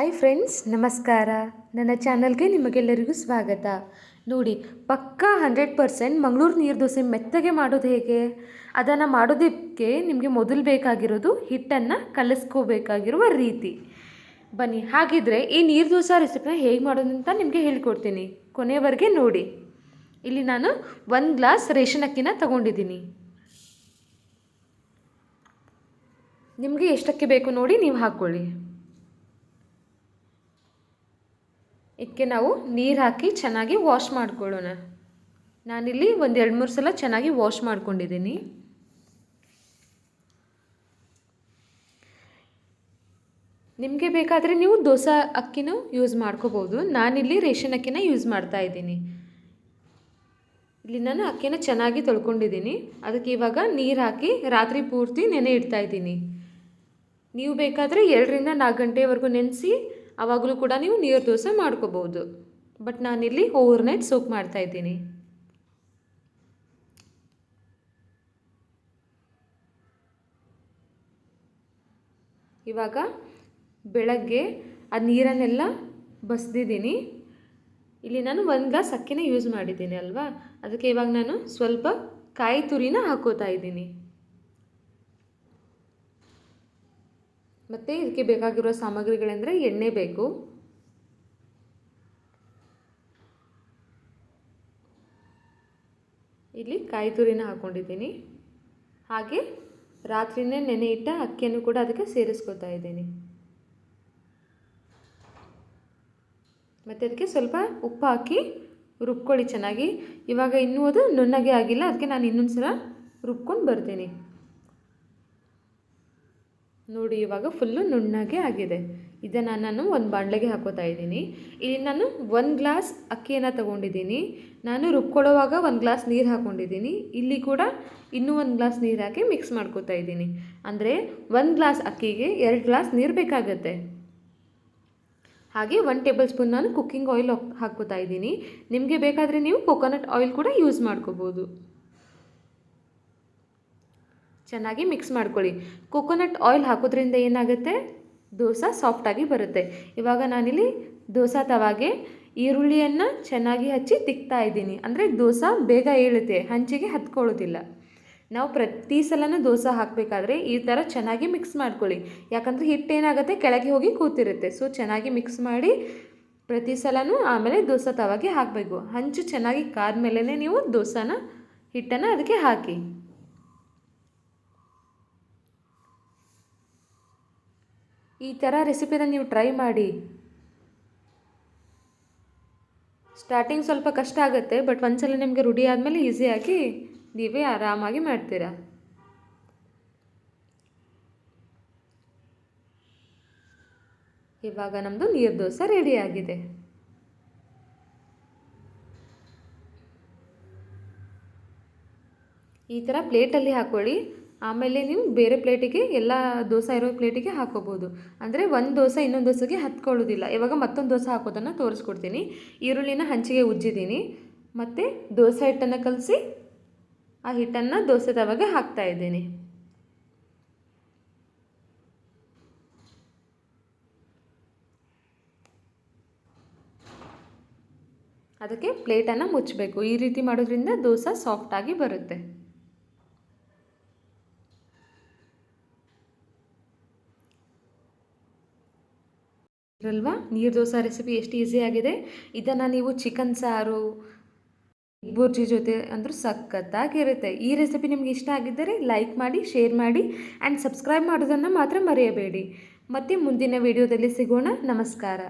Hi friends, ನಮಸ್ಕಾರ. ನನ್ನ ಚಾನಲ್ಗೆ ನಿಮಗೆಲ್ಲರಿಗೂ ಸ್ವಾಗತ. ನೋಡಿ, ಪಕ್ಕಾ 100% ಮಂಗಳೂರು ನೀರು ದೋಸೆ ಮೆತ್ತಗೆ ಮಾಡೋದು ಹೇಗೆ, ಅದನ್ನು ಮಾಡೋದಕ್ಕೆ ನಿಮಗೆ ಮೊದಲು ಬೇಕಾಗಿರೋದು ಹಿಟ್ಟನ್ನು ಕಲಿಸ್ಕೋಬೇಕಾಗಿರುವ ರೀತಿ. ಬನ್ನಿ, ಹಾಗಿದ್ರೆ ಈ ನೀರು ದೋಸೆ ರೆಸಿಪಿನ ಹೇಗೆ ಮಾಡೋದು ಅಂತ ನಿಮಗೆ ಹೇಳ್ಕೊಡ್ತೀನಿ. ಕೊನೆಯವರೆಗೆ ನೋಡಿ. ಇಲ್ಲಿ ನಾನು 1 ಗ್ಲಾಸ್ ರೇಷನ್ ಅಕ್ಕಿನ ತಗೊಂಡಿದ್ದೀನಿ. ನಿಮಗೆ ಎಷ್ಟಕ್ಕೆ ಬೇಕು ನೋಡಿ ನೀವು ಹಾಕ್ಕೊಳ್ಳಿ. ಇದಕ್ಕೆ ನಾವು ನೀರು ಹಾಕಿ ಚೆನ್ನಾಗಿ ವಾಶ್ ಮಾಡ್ಕೊಳ್ಳೋಣ. ನಾನಿಲ್ಲಿ ಒಂದು 2-3 ಸಲ ಚೆನ್ನಾಗಿ ವಾಶ್ ಮಾಡ್ಕೊಂಡಿದ್ದೀನಿ. ನಿಮಗೆ ಬೇಕಾದರೆ ನೀವು ದೋಸೆ ಅಕ್ಕಿನೂ ಯೂಸ್ ಮಾಡ್ಕೋಬೋದು. ನಾನಿಲ್ಲಿ ರೇಷನ್ ಅಕ್ಕಿನ ಯೂಸ್ ಮಾಡ್ತಾ ಇದ್ದೀನಿ. ಇಲ್ಲಿ ನಾನು ಅಕ್ಕಿನ ಚೆನ್ನಾಗಿ ತೊಳ್ಕೊಂಡಿದ್ದೀನಿ. ಅದಕ್ಕೆ ಇವಾಗ ನೀರು ಹಾಕಿ ರಾತ್ರಿ ಪೂರ್ತಿ ನೆನೆ ಇಡ್ತಾ ಇದ್ದೀನಿ. ನೀವು ಬೇಕಾದರೆ 2ರಿಂದ 4 ಗಂಟೆವರೆಗೂ ನೆನೆಸಿ ಆವಾಗಲೂ ಕೂಡ ನೀವು ನೀರು ದೋಸೆ ಮಾಡ್ಕೋಬೋದು. ಬಟ್ ನಾನಿಲ್ಲಿ ಓವರ್ನೈಟ್ ಸೋಕ್ ಮಾಡ್ತಾ ಇದ್ದೀನಿ. ಇವಾಗ ಬೆಳಗ್ಗೆ ಆ ನೀರನ್ನೆಲ್ಲ ಬಸ್ದಿದ್ದೀನಿ. ಇಲ್ಲಿ ನಾನು 1 ಗ್ಲಾಸ್ ಅಕ್ಕಿನ ಯೂಸ್ ಮಾಡಿದ್ದೀನಿ ಅಲ್ವಾ, ಅದಕ್ಕೆ ಇವಾಗ ನಾನು ಸ್ವಲ್ಪ ಕಾಯಿ ತುರಿನ ಹಾಕೋತಾ ಇದ್ದೀನಿ. ಮತ್ತು ಇದಕ್ಕೆ ಬೇಕಾಗಿರೋ ಸಾಮಗ್ರಿಗಳೆಂದರೆ ಎಣ್ಣೆ ಬೇಕು, ಇಲ್ಲಿ ಕಾಯಿ ತುರಿನ ಹಾಕ್ಕೊಂಡಿದ್ದೀನಿ. ಹಾಗೆ ರಾತ್ರಿನೇ ನೆನೆ ಇಟ್ಟ ಅಕ್ಕಿಯನ್ನು ಕೂಡ ಅದಕ್ಕೆ ಸೇರಿಸ್ಕೊತಾ ಇದ್ದೀನಿ. ಮತ್ತು ಅದಕ್ಕೆ ಸ್ವಲ್ಪ ಉಪ್ಪು ಹಾಕಿ ರುಬ್ಕೊಳ್ಳಿ ಚೆನ್ನಾಗಿ. ಇವಾಗ ಇನ್ನೂ ಅದು ನುಣ್ಣಗೆ ಆಗಿಲ್ಲ, ಅದಕ್ಕೆ ನಾನು ಇನ್ನೊಂದು ಸಲ ರುಬ್ಕೊಂಡು ಬರ್ತೀನಿ. ನೋಡಿ, ಇವಾಗ ಫುಲ್ಲು ನುಣ್ಣಗೆ ಆಗಿದೆ. ಇದನ್ನು ನಾನು ಒಂದು ಬಾಣಲೆಗೆ ಹಾಕೋತಾ ಇದ್ದೀನಿ. ಇಲ್ಲಿ ನಾನು 1 ಗ್ಲಾಸ್ ಅಕ್ಕಿಯನ್ನು ತೊಗೊಂಡಿದ್ದೀನಿ. ನಾನು ರುಬ್ಕೊಳ್ಳೋವಾಗ 1 ಗ್ಲಾಸ್ ನೀರು ಹಾಕ್ಕೊಂಡಿದ್ದೀನಿ. ಇಲ್ಲಿ ಕೂಡ ಇನ್ನೂ 1 ಗ್ಲಾಸ್ ನೀರು ಹಾಕಿ ಮಿಕ್ಸ್ ಮಾಡ್ಕೋತಾ ಇದ್ದೀನಿ. ಅಂದರೆ 1 ಗ್ಲಾಸ್ ಅಕ್ಕಿಗೆ 2 ಗ್ಲಾಸ್ ನೀರು ಬೇಕಾಗುತ್ತೆ. ಹಾಗೆ 1 ಟೇಬಲ್ ಸ್ಪೂನ್ ನಾನು ಕುಕ್ಕಿಂಗ್ ಆಯಿಲ್ ಹಾಕ್ಕೋತಾ ಇದ್ದೀನಿ. ನಿಮಗೆ ಬೇಕಾದರೆ ನೀವು ಕೊಕೊನಟ್ ಆಯಿಲ್ ಕೂಡ ಯೂಸ್ ಮಾಡ್ಕೋಬೋದು. ಚೆನ್ನಾಗಿ ಮಿಕ್ಸ್ ಮಾಡ್ಕೊಳ್ಳಿ. ಕೊಕೊನಟ್ ಆಯಿಲ್ ಹಾಕೋದ್ರಿಂದ ಏನಾಗುತ್ತೆ, ದೋಸೆ ಸಾಫ್ಟಾಗಿ ಬರುತ್ತೆ. ಇವಾಗ ನಾನಿಲ್ಲಿ ದೋಸೆ ತವಾಗೆ ಈರುಳ್ಳಿಯನ್ನು ಚೆನ್ನಾಗಿ ಹಚ್ಚಿ ತಿಕ್ತಾ ಇದ್ದೀನಿ. ಅಂದರೆ ದೋಸೆ ಬೇಗ ಏಳುತ್ತೆ, ಹಂಚಿಗೆ ಹತ್ಕೊಳ್ಳೋದಿಲ್ಲ. ನಾವು ಪ್ರತಿ ಸಲನೂ ದೋಸೆ ಹಾಕಬೇಕಾದ್ರೆ ಈ ಥರ ಚೆನ್ನಾಗಿ ಮಿಕ್ಸ್ ಮಾಡ್ಕೊಳ್ಳಿ. ಯಾಕಂದರೆ ಹಿಟ್ಟೇನಾಗುತ್ತೆ, ಕೆಳಗೆ ಹೋಗಿ ಕೂತಿರುತ್ತೆ. ಸೊ ಚೆನ್ನಾಗಿ ಮಿಕ್ಸ್ ಮಾಡಿ ಪ್ರತಿ ಸಲನೂ ಆಮೇಲೆ ದೋಸೆ ತವಾಗೆ ಹಾಕಬೇಕು. ಹಂಚು ಚೆನ್ನಾಗಿ ಕಾದ್ಮೇಲೆ ನೀವು ದೋಸೆನ ಹಿಟ್ಟನ್ನು ಅದಕ್ಕೆ ಹಾಕಿ. ಈ ಥರ ರೆಸಿಪಿನ ನೀವು ಟ್ರೈ ಮಾಡಿ. ಸ್ಟಾರ್ಟಿಂಗ್ ಸ್ವಲ್ಪ ಕಷ್ಟ ಆಗುತ್ತೆ, ಬಟ್ ಒಂದ್ಸಲ ನಿಮಗೆ ರೂಢಿ ಆದಮೇಲೆ ಈಸಿಯಾಗಿ ನೀವೇ ಆರಾಮಾಗಿ ಮಾಡ್ತೀರಾ. ಇವಾಗ ನಮ್ಮದು ನೀರು ದೋಸೆ ರೆಡಿಯಾಗಿದೆ. ಈ ಥರ ಪ್ಲೇಟಲ್ಲಿ ಹಾಕ್ಕೊಳ್ಳಿ. ಆಮೇಲೆ ನೀವು ಬೇರೆ ಪ್ಲೇಟಿಗೆ, ಎಲ್ಲ ದೋಸೆ ಇರೋ ಪ್ಲೇಟಿಗೆ ಹಾಕೋಬೋದು. ಅಂದರೆ ಒಂದು ದೋಸೆ ಇನ್ನೊಂದು ದೋಸೆಗೆ ಹತ್ಕೊಳ್ಳೋದಿಲ್ಲ. ಇವಾಗ ಮತ್ತೊಂದು ದೋಸೆ ಹಾಕೋದನ್ನು ತೋರಿಸ್ಕೊಡ್ತೀನಿ. ಈರುಳ್ಳಿನ ಹಂಚಿಗೆ ಉಜ್ಜಿದ್ದೀನಿ, ಮತ್ತು ದೋಸೆ ಹಿಟ್ಟನ್ನು ಕಲಸಿ ಆ ಹಿಟ್ಟನ್ನು ದೋಸೆ ತವಾಗೆ ಹಾಕ್ತಾ ಇದ್ದೀನಿ. ಅದಕ್ಕೆ ಪ್ಲೇಟನ್ನು ಮುಚ್ಚಬೇಕು. ಈ ರೀತಿ ಮಾಡೋದ್ರಿಂದ ದೋಸೆ ಸಾಫ್ಟಾಗಿ ಬರುತ್ತೆ ಅಲ್ವಾ. ನೀರು ದೋಸೆ ರೆಸಿಪಿ ಎಷ್ಟು ಈಸಿ ಆಗಿದೆ. ಇದನ್ನು ನೀವು ಚಿಕನ್ ಸಾರು, ಬುರ್ಜಿ ಜೊತೆ ಅಂದರೂ ಸಖತ್ತಾಗಿರುತ್ತೆ. ಈ ರೆಸಿಪಿ ನಿಮ್ಗೆ ಇಷ್ಟ ಆಗಿದ್ದರೆ ಲೈಕ್ ಮಾಡಿ, ಶೇರ್ ಮಾಡಿ ಆ್ಯಂಡ್ ಸಬ್ಸ್ಕ್ರೈಬ್ ಮಾಡೋದನ್ನು ಮಾತ್ರ ಮರೆಯಬೇಡಿ. ಮತ್ತು ಮುಂದಿನ ವಿಡಿಯೋದಲ್ಲಿ ಸಿಗೋಣ. ನಮಸ್ಕಾರ.